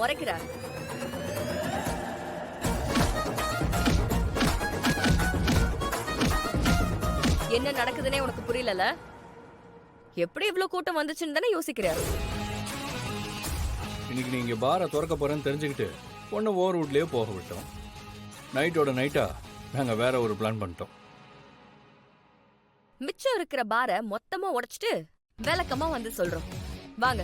முறைக்கிற? என்ன நடக்குதுன்னே உனக்கு புரியல? எப்படி இவ்ளோ கூட்டம் வந்துச்சுன்னு தானே யோசிக்கிற? இன்னைக்கு நீங்க பாரை திறக்க போறேன்னு தெரிஞ்சுக்கிட்டு பொண்ணு ஓவர் வுட்லயே போக விட்டோம். நைட்டோட நைட்டா நாங்க வேற ஒரு பிளான் பண்ணிட்டோம். மிச்சம் இருக்கிற பாரை மொத்தமா உடைச்சிட்டு விளக்கமா வந்து சொல்றோம். வாங்க.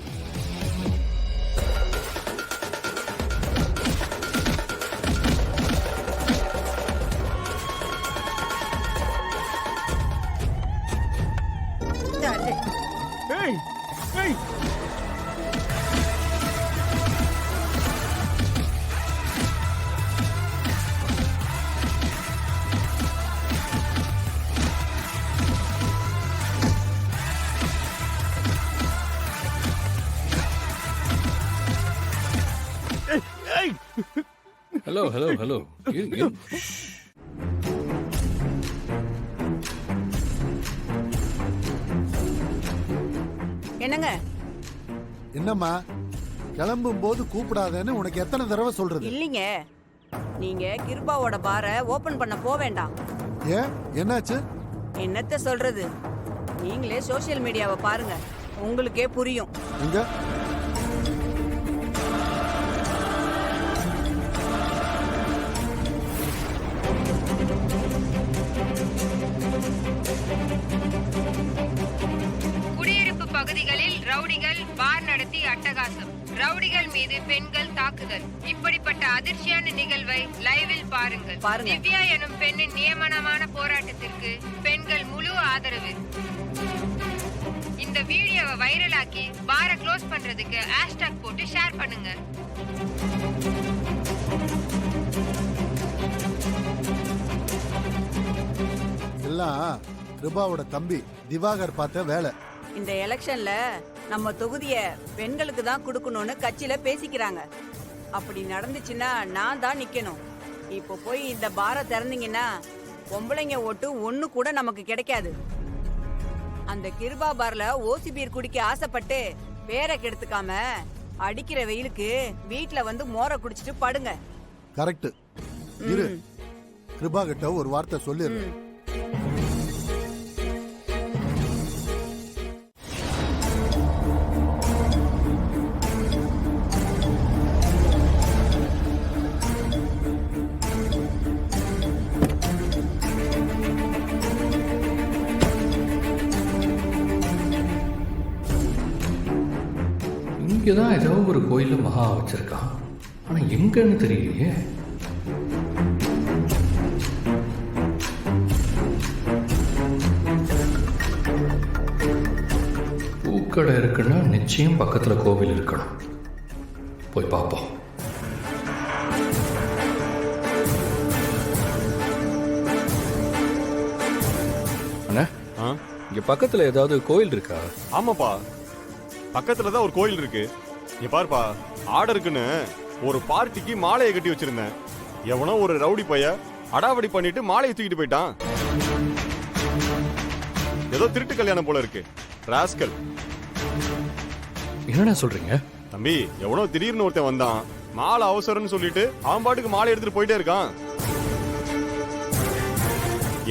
ஏய் ஏய் ஹலோ ஹலோ ஹலோ என்னங்க? என்னம்மா கிளம்பும் போது கூப்பிடாதேன்னு உனக்கு எத்தனை தடவை சொல்றது? இல்லீங்க, நீங்க கிருபாவோட பாரை ஓபன் பண்ண போக வேண்டாம். ஏன், என்னாச்சு? என்னத்த சொல்றது, நீங்களே சோசியல் மீடியாவை பாருங்க, உங்களுக்கே புரியும். எங்க? குடியிருப்பு பகுதிகளில் ரவுடிகள் பார் நடத்தி அட்டகாசம், ரவுடிகள் மீது பெண்கள் தாக்குதல். இப்படிப்பட்ட அதிர்ச்சியான நிகழ்வை லைவில் பாருங்கள். திவ்யா எனும் பெண்ணின் நியமனமான போராட்டத்திற்கு பெண்கள் முழு ஆதரவு. இந்த வீடியோவை வைரலாக்கி பாரை க்ளோஸ் பண்றதுக்கு ஹேஷ்டாக் போட்டு ஷேர் பண்ணுங்க. எல்லாம் கிருபாவோட தம்பி திவாகர் பார்த்த வேலை. இந்த எலெக்ஷன்ல நம்ம தொகுதிய பெண்களுக்கு தான் கொடுக்கணும்னு கட்சியில பேசிக்கிறாங்க. அப்படி நடந்துச்சுன்னா நான் தான் நிக்கணும். இப்போ போய் இந்த பாரை திறந்தீங்கன்னா பொம்பளைங்க ஓட்டு ஒண்ணு கூட நமக்கு கிடைக்காது. அந்த கிருபா பார்ல ஓசி பீர் குடிக்க ஆசைப்பட்டு பேரை கெடுத்துக்காம அடிக்கிற வெயிலுக்கு வீட்டுல வந்து மோரை குடிச்சிட்டு படுங்க. கரெக்ட். இரு, கிருபா கிட்ட ஒரு வார்த்தை சொல்லிரு. இங்கதான் ஏதோ ஒரு கோயில மகா வச்சிருக்கான், ஆனா எங்கன்னு தெரியலையே. பூக்கடை இருக்குன்னா நிச்சயம் பக்கத்துல கோவில் இருக்கணும். போய் பார்ப்போம். அண்ணா, இங்க பக்கத்துல ஏதாவது கோயில் இருக்கா? ஆமாப்பா, பக்கத்துல தான் ஒரு கோயில் இருக்கு. இங்க பாருப்பா, ஆர்டருக்குன்னு ஒரு பார்ட்டிக்கு மாலையை கட்டி வச்சிருந்தேன். எவனோ ஒரு ரவுடி பைய அடாவடி பண்ணிட்டு மாலையை தூக்கிட்டு போயிட்டான். ஏதோ திருட்டு கல்யாணம் போல இருக்கு. ராஸ்கல். என்னடா சொல்றீங்க? தம்பி, எவனோ திடீர்னு ஒருத்தன் வந்தான், மாலை அவசரம்னு சொல்லிட்டு அவன் பாட்டுக்கு மாலை எடுத்துட்டு போயிட்டே இருக்கான்.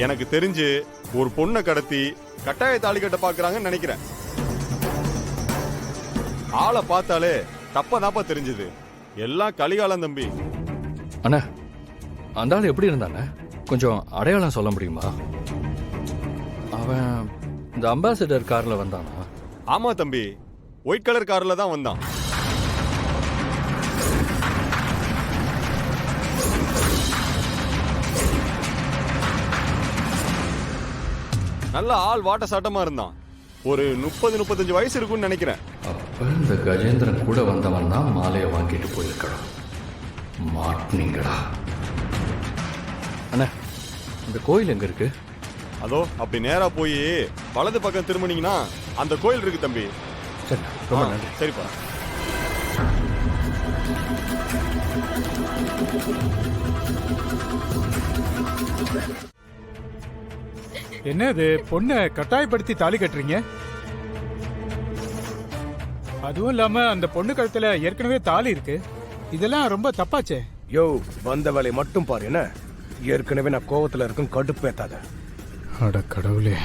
எனக்கு தெரிஞ்சு ஒரு பொண்ணை கடத்தி கட்டாய தாலி கட்ட பாக்குறாங்கன்னு நினைக்கிறேன். ஆளை பார்த்தாலே தப்பதாப்பா தெரிஞ்சது. எல்லாம் கலிகாலம் தம்பி. அண்ணா, அந்த ஆள் எப்படி இருந்தானே, கொஞ்சம் அடையாளம் சொல்ல முடியுமா? அவன் இந்த அம்பாசிடர் கார்ல வந்தானா? ஆமா தம்பி, ஒயிட் கலர் கார்ல தான் வந்தான். நல்ல ஆள் வாட்ட சாட்டமா இருந்தான். ஒரு 30-35 வயசு இருக்கும்னு நினைக்கிறேன். அப்ப இந்த கஜேந்திரன் கூட வந்தவன் தான் மாலையை வாங்கிட்டு போயிருக்கணும். மாட்டினீங்களா? அண்ணா, இந்த கோயில் எங்க இருக்கு? அதோ அப்படி நேரா போய் வலது பக்கம் திரும்பினீங்கன்னா அந்த கோயில் இருக்கு தம்பி. சரி, ரொம்ப நன்றி. சரிப்பா. என்னது, பொண்ணை கட்டாயப்படுத்தி தாலி கட்டுறீங்க? அதுவும் இல்லாம அந்த பொண்ணு கழுத்துல ஏற்கனவே தாலி இருக்கு. இதெல்லாம் ரொம்ப தப்பாச்சே. யோ, வந்த வேலையை மட்டும் பாரு என்ன. ஏற்கனவே நான் கோவத்துல இருக்கும், கடுப்பேத்தாத. அட கடவுளே,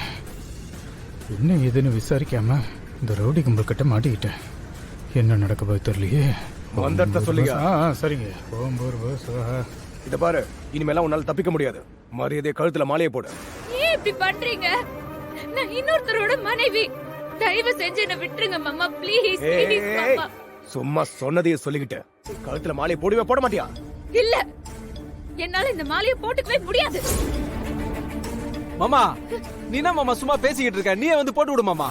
என்ன ஏதுன்னு விசாரிக்காம இந்த ரவுடி கும்பல் கிட்ட மாட்டிக்கிட்டேன். என்ன நடக்க போய் தெரியலையே. அந்த இடத்த சொல்லுங்க. சரிங்க. ஓம் பூர்வ சுவஹ. இத பாரு, இனிமேலாம் உன்னால தப்பிக்க முடியாது. மரியாதை கழுத்துல மாலையை போடு. ஏன் இப்படி பண்றீங்க? நான் இன்னொருத்தரோட மனைவி. தயவு செஞ்சு என்ன விட்டுருங்க மாமா, ப்ளீஸ் ப்ளீஸ் மாமா. சும்மா சொன்னதையே சொல்லிக்கிட்டு கழுத்துல மாலையை போடவே போட மாட்டியா? இல்ல, என்னால இந்த மாலையை போட்டுக்கவே முடியாது. மாமா, நீ என்ன மாமா சும்மா பேசிக்கிட்டு இருக்க? நீயே வந்து போட்டு விடு மாமா.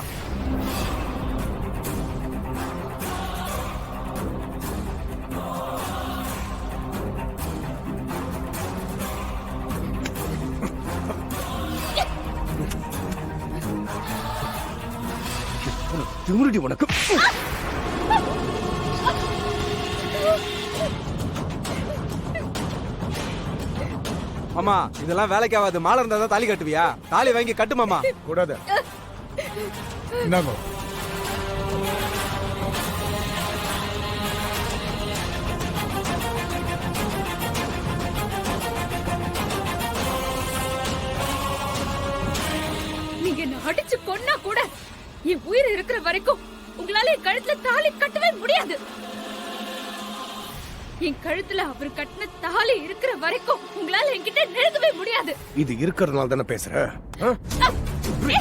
திமிருடி உனக்கு. மாமா, இதெல்லாம் வேலைக்கு ஆகாது. மாலை இருந்தா தான் தாலி கட்டுவியா? தாலி வாங்கி கட்டு மாமா. கூடாது. இந்தாங்க. நீங்க என்ன அடிச்சு கொன்னா கூட என் உயிர் இருக்கிற வரைக்கும் உங்களால என் கழுத்துல தாலி கட்டவே முடியாது. என் கழுத்துல அவர் கட்டின தாலி இருக்கிற வரைக்கும் உங்களால என்கிட்ட நெருங்கவே முடியாது. இது இருக்கிறதுனால தானே பேசுற. விடு.